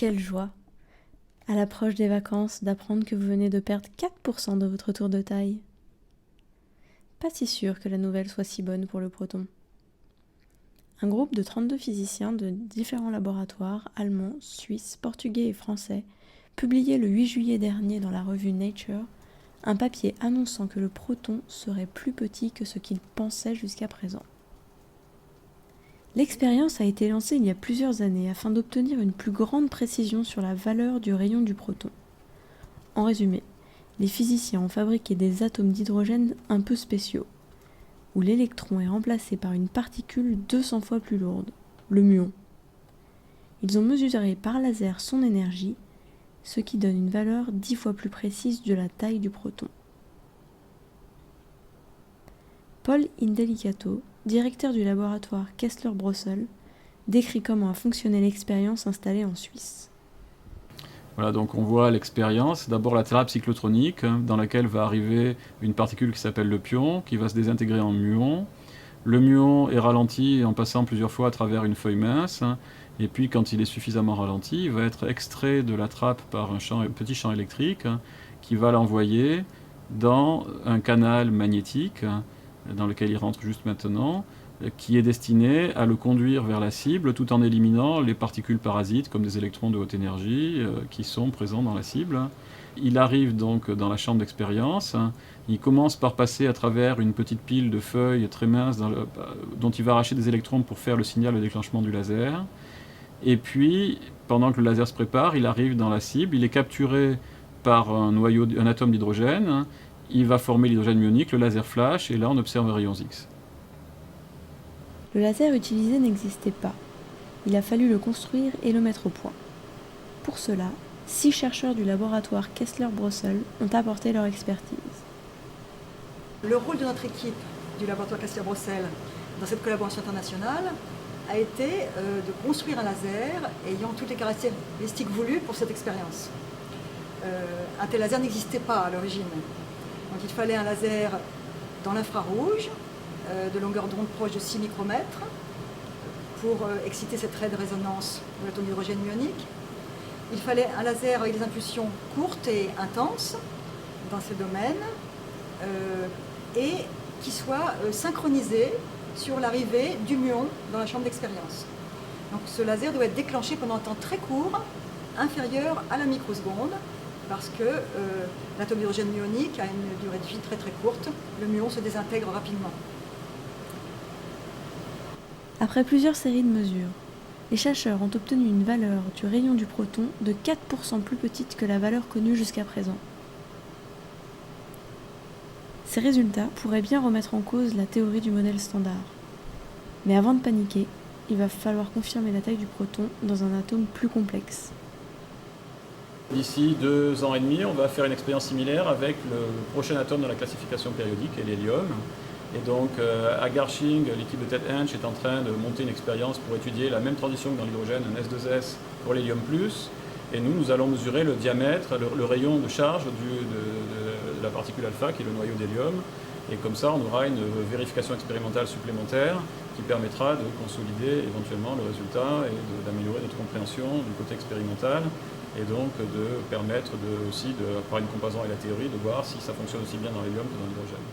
Quelle joie, à l'approche des vacances, d'apprendre que vous venez de perdre 4% de votre tour de taille. Pas si sûr que la nouvelle soit si bonne pour le proton. Un groupe de 32 physiciens de différents laboratoires allemands, suisses, portugais et français publiait le 8 juillet dernier dans la revue Nature un papier annonçant que le proton serait plus petit que ce qu'ils pensaient jusqu'à présent. L'expérience a été lancée il y a plusieurs années afin d'obtenir une plus grande précision sur la valeur du rayon du proton. En résumé, les physiciens ont fabriqué des atomes d'hydrogène un peu spéciaux, où l'électron est remplacé par une particule 200 fois plus lourde, le muon. Ils ont mesuré par laser son énergie, ce qui donne une valeur 10 fois plus précise de la taille du proton. Paul Indelicato, directeur du laboratoire Kessler-Brossel, décrit comment a fonctionné l'expérience installée en Suisse. Voilà, donc on voit l'expérience, d'abord la trappe cyclotronique, dans laquelle va arriver une particule qui s'appelle le pion, qui va se désintégrer en muon. Le muon est ralenti en passant plusieurs fois à travers une feuille mince, et puis quand il est suffisamment ralenti, il va être extrait de la trappe par un petit champ électrique qui va l'envoyer dans un canal magnétique, dans lequel il rentre juste maintenant, qui est destiné à le conduire vers la cible tout en éliminant les particules parasites comme des électrons de haute énergie qui sont présents dans la cible. Il arrive donc dans la chambre d'expérience, il commence par passer à travers une petite pile de feuilles très minces dont il va arracher des électrons pour faire le signal de déclenchement du laser. Et puis, pendant que le laser se prépare, il arrive dans la cible, il est capturé par un atome d'hydrogène, il va former l'hydrogène muonique, le laser flash, et là on observe rayons X. Le laser utilisé n'existait pas. Il a fallu le construire et le mettre au point. Pour cela, 6 chercheurs du laboratoire Kessler-Brossel ont apporté leur expertise. Le rôle de notre équipe du laboratoire Kessler-Brossel dans cette collaboration internationale a été de construire un laser ayant toutes les caractéristiques voulues pour cette expérience. Un tel laser n'existait pas à l'origine. Donc il fallait un laser dans l'infrarouge, de longueur d'onde proche de 6 micromètres, pour exciter cette raie de résonance de l'atome d'hydrogène muonique. Il fallait un laser avec des impulsions courtes et intenses dans ce domaine, et qui soit synchronisé sur l'arrivée du muon dans la chambre d'expérience. Donc ce laser doit être déclenché pendant un temps très court, inférieur à la microseconde, parce que l'atome d'hydrogène muonique a une durée de vie très très courte, le muon se désintègre rapidement. Après plusieurs séries de mesures, les chercheurs ont obtenu une valeur du rayon du proton de 4% plus petite que la valeur connue jusqu'à présent. Ces résultats pourraient bien remettre en cause la théorie du modèle standard. Mais avant de paniquer, il va falloir confirmer la taille du proton dans un atome plus complexe. D'ici 2 ans et demi, on va faire une expérience similaire avec le prochain atome de la classification périodique, et l'hélium. Et donc à Garching, l'équipe de Ted Hench est en train de monter une expérience pour étudier la même transition que dans l'hydrogène, un S2S pour l'hélium+. Et nous allons mesurer le diamètre, le rayon de charge de la particule alpha, qui est le noyau d'hélium. Et comme ça, on aura une vérification expérimentale supplémentaire qui permettra de consolider éventuellement le résultat et d'améliorer notre compréhension du côté expérimental, et donc de permettre aussi, par une comparaison avec la théorie, de voir si ça fonctionne aussi bien dans l'hélium que dans l'hydrogène.